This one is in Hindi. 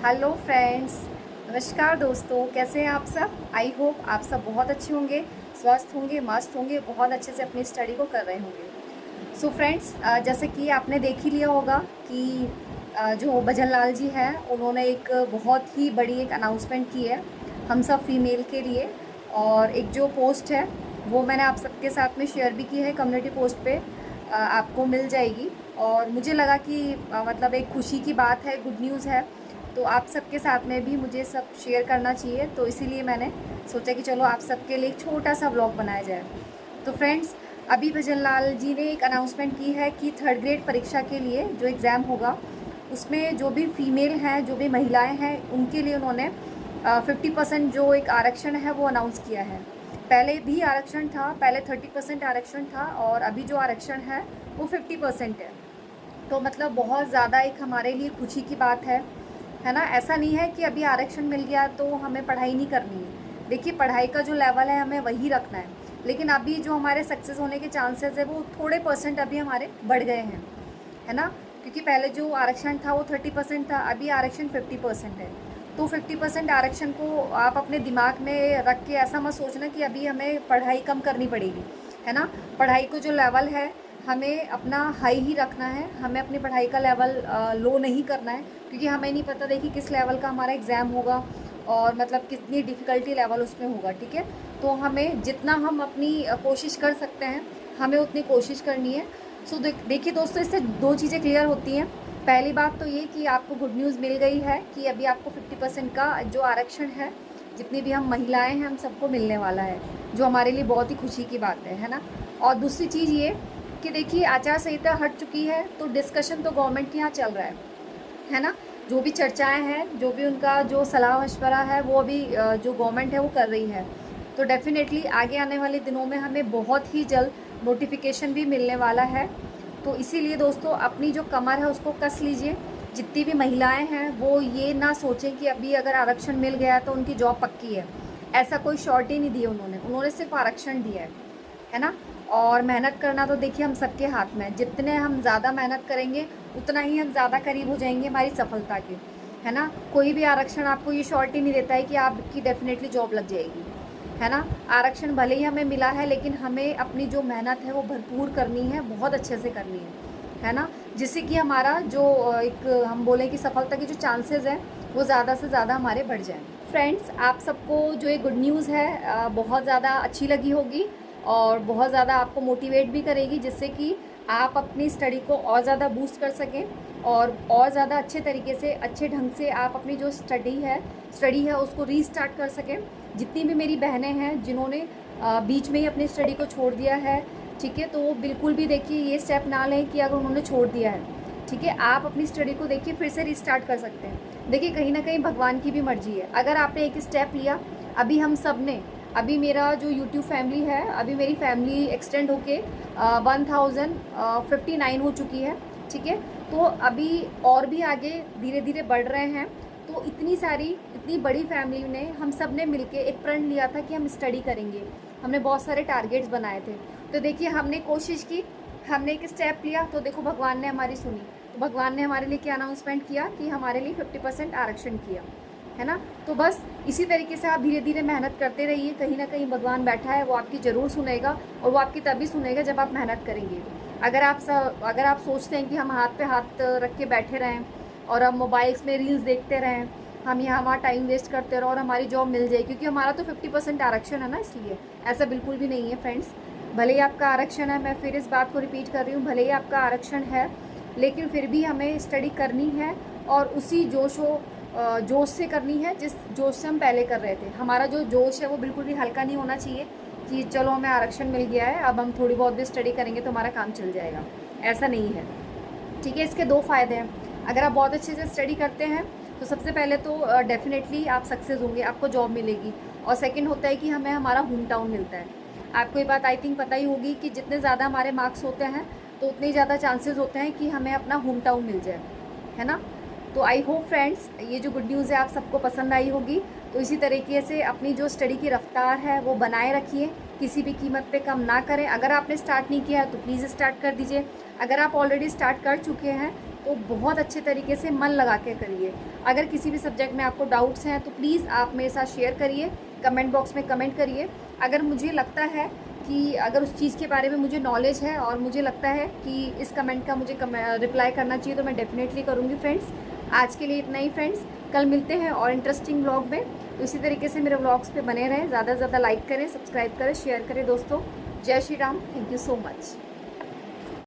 हेलो फ्रेंड्स, नमस्कार दोस्तों। कैसे हैं आप सब? आई होप आप सब बहुत अच्छे होंगे, स्वस्थ होंगे, मस्त होंगे, बहुत अच्छे से अपनी स्टडी को कर रहे होंगे। सो फ्रेंड्स, जैसे कि आपने देख ही लिया होगा कि जो भजन लाल जी हैं उन्होंने एक बहुत ही बड़ी एक अनाउंसमेंट की है हम सब फीमेल के लिए। और एक जो पोस्ट है वो मैंने आप सबके साथ में शेयर भी की है कम्युनिटी पोस्ट पे, आपको मिल जाएगी। और मुझे लगा कि मतलब एक खुशी की बात है, गुड न्यूज़ है, तो आप सबके साथ में भी मुझे सब शेयर करना चाहिए। तो इसीलिए मैंने सोचा कि चलो आप सबके लिए एक छोटा सा व्लॉग बनाया जाए। तो फ्रेंड्स, अभी भजन लाल जी ने एक अनाउंसमेंट की है कि थर्ड ग्रेड परीक्षा के लिए जो एग्ज़ाम होगा उसमें जो भी फीमेल हैं, जो भी महिलाएं हैं, उनके लिए उन्होंने 50% जो एक आरक्षण है वो अनाउंस किया है। पहले भी आरक्षण था, पहले 30% आरक्षण था और अभी जो आरक्षण है वो 50% है। तो मतलब बहुत ज़्यादा एक हमारे लिए खुशी की बात है ना। ऐसा नहीं है कि अभी आरक्षण मिल गया तो हमें पढ़ाई नहीं करनी है। देखिए, पढ़ाई का जो लेवल है हमें वही रखना है, लेकिन अभी जो हमारे सक्सेस होने के चांसेस है वो थोड़े परसेंट अभी हमारे बढ़ गए हैं, है ना। क्योंकि पहले जो आरक्षण था वो 30% था, अभी आरक्षण 50% है। तो 50% आरक्षण को आप अपने दिमाग में रख के ऐसा मत सोचना कि अभी हमें पढ़ाई कम करनी पड़ेगी, है ना। पढ़ाई को जो लेवल है हमें अपना हाई ही रखना है, हमें अपनी पढ़ाई का लेवल लो नहीं करना है, क्योंकि हमें नहीं पता देखिए किस लेवल का हमारा एग्ज़ाम होगा और मतलब कितनी डिफ़िकल्टी लेवल उसमें होगा, ठीक है। तो हमें जितना हम अपनी कोशिश कर सकते हैं हमें उतनी कोशिश करनी है। सो देखिए दोस्तों, इससे दो चीज़ें क्लियर होती हैं। पहली बात तो ये कि आपको गुड न्यूज़ मिल गई है कि अभी आपको 50% का जो आरक्षण है, जितनी भी हम महिलाएं हैं हम सबको मिलने वाला है, जो हमारे लिए बहुत ही खुशी की बात है ना। और दूसरी चीज़ ये कि देखिए, आचार संहिता हट चुकी है तो डिस्कशन तो गवर्नमेंट के यहाँ चल रहा है ना। जो भी चर्चाएं हैं, जो भी उनका जो सलाह मशवरा है वो अभी जो गवर्नमेंट है वो कर रही है। तो डेफ़िनेटली आगे आने वाले दिनों में हमें बहुत ही जल्द नोटिफिकेशन भी मिलने वाला है। तो इसीलिए दोस्तों, अपनी जो कमर है उसको कस लीजिए। जितनी भी महिलाएं हैं वो ये ना सोचें कि अभी अगर आरक्षण मिल गया तो उनकी जॉब पक्की है। ऐसा कोई शॉर्ट ही नहीं दी उन्होंने सिर्फ आरक्षण दिया है ना। और मेहनत करना तो देखिए हम सबके हाथ में है। जितने हम ज़्यादा मेहनत करेंगे उतना ही हम ज़्यादा करीब हो जाएंगे हमारी सफलता के, है ना। कोई भी आरक्षण आपको ये शॉर्ट ही नहीं देता है कि आपकी डेफिनेटली जॉब लग जाएगी, है ना। आरक्षण भले ही हमें मिला है लेकिन हमें अपनी जो मेहनत है वो भरपूर करनी है, बहुत अच्छे से करनी है ना। जिससे कि हमारा जो एक हम बोलें कि सफलता के जो चांसेस हैं वो ज़्यादा से ज़्यादा हमारे बढ़ जाएँ। फ्रेंड्स, आप सबको जो ये गुड न्यूज़ है बहुत ज़्यादा अच्छी लगी होगी और बहुत ज़्यादा आपको मोटिवेट भी करेगी, जिससे कि आप अपनी स्टडी को और ज़्यादा बूस्ट कर सकें और ज़्यादा अच्छे तरीके से, अच्छे ढंग से आप अपनी जो स्टडी है उसको रीस्टार्ट कर सकें। जितनी भी मेरी बहनें हैं जिन्होंने बीच में ही अपनी स्टडी को छोड़ दिया है, ठीक है, तो वो बिल्कुल भी देखिए ये स्टेप ना लें कि अगर उन्होंने छोड़ दिया है, ठीक है, आप अपनी स्टडी को देखिए फिर से रीस्टार्ट कर सकते हैं। देखिए, कहीं ना कहीं भगवान की भी मर्जी है। अगर आपने एक स्टेप लिया, अभी हम सब ने, अभी मेरा जो यूट्यूब फैमिली है, अभी मेरी फैमिली एक्सटेंड होके 1059 हो चुकी है, ठीक है। तो अभी और भी आगे धीरे धीरे बढ़ रहे हैं। तो इतनी बड़ी फैमिली ने, हम सब ने मिलके एक प्रण लिया था कि हम स्टडी करेंगे। हमने बहुत सारे टारगेट्स बनाए थे। तो देखिए, हमने कोशिश की, हमने एक स्टेप लिया, तो देखो भगवान ने हमारी सुनी। तो भगवान ने हमारे लिए क्या अनाउंसमेंट किया कि हमारे लिए 50% आरक्षण किया, है ना। तो बस इसी तरीके से आप धीरे धीरे मेहनत करते रहिए। कहीं ना कहीं भगवान बैठा है, वो आपकी ज़रूर सुनेगा और वो आपकी तभी सुनेगा जब आप मेहनत करेंगे। अगर आप सोचते हैं कि हम हाथ पे हाथ रख के बैठे रहें और हम मोबाइल्स में रील्स देखते रहें, हम यहाँ वहाँ टाइम वेस्ट करते रहो और हमारी जॉब मिल जाए, क्योंकि हमारा तो 50% आरक्षण है ना, इसलिए ऐसा बिल्कुल भी नहीं है फ्रेंड्स। भले ही आपका आरक्षण है, मैं फिर इस बात को रिपीट कर रही हूँ, भले ही आपका आरक्षण है लेकिन फिर भी हमें स्टडी करनी है और उसी जोश से करनी है जिस जोश से हम पहले कर रहे थे। हमारा जो जोश है वो बिल्कुल भी हल्का नहीं होना चाहिए कि चलो हमें आरक्षण मिल गया है, अब हम थोड़ी बहुत भी स्टडी करेंगे तो हमारा काम चल जाएगा। ऐसा नहीं है, ठीक है। इसके दो फ़ायदे हैं। अगर आप बहुत अच्छे से स्टडी करते हैं तो सबसे पहले तो डेफिनेटली आप सक्सेस होंगे, आपको जॉब मिलेगी। और सेकंड होता है कि हमें हमारा होम टाउन मिलता है। आपको ये बात आई थिंक पता ही होगी कि जितने ज़्यादा हमारे मार्क्स होते हैं तो उतने ज़्यादा चांसेस होते हैं कि हमें अपना होम टाउन मिल जाए, है ना। तो आई होप फ्रेंड्स, ये जो गुड न्यूज़ है आप सबको पसंद आई होगी। तो इसी तरीके से अपनी जो स्टडी की रफ्तार है वो बनाए रखिए, किसी भी कीमत पे कम ना करें। अगर आपने स्टार्ट नहीं किया है तो प्लीज़ स्टार्ट कर दीजिए। अगर आप ऑलरेडी स्टार्ट कर चुके हैं तो बहुत अच्छे तरीके से मन लगा के करिए। अगर किसी भी सब्जेक्ट में आपको डाउट्स हैं तो प्लीज़ आप मेरे साथ शेयर करिए, कमेंट बॉक्स में कमेंट करिए। अगर मुझे लगता है कि अगर उस चीज़ के बारे में मुझे नॉलेज है और मुझे लगता है कि इस कमेंट का मुझे रिप्लाई करना चाहिए तो मैं डेफ़िनेटली करूँगी फ्रेंड्स। आज के लिए इतना ही फ्रेंड्स, कल मिलते हैं और इंटरेस्टिंग व्लॉग में। तो इसी तरीके से मेरे व्लॉग्स पे बने रहें, ज़्यादा से ज़्यादा लाइक करें, सब्सक्राइब करें, शेयर करें दोस्तों। जय Shri Ram, thank you so much.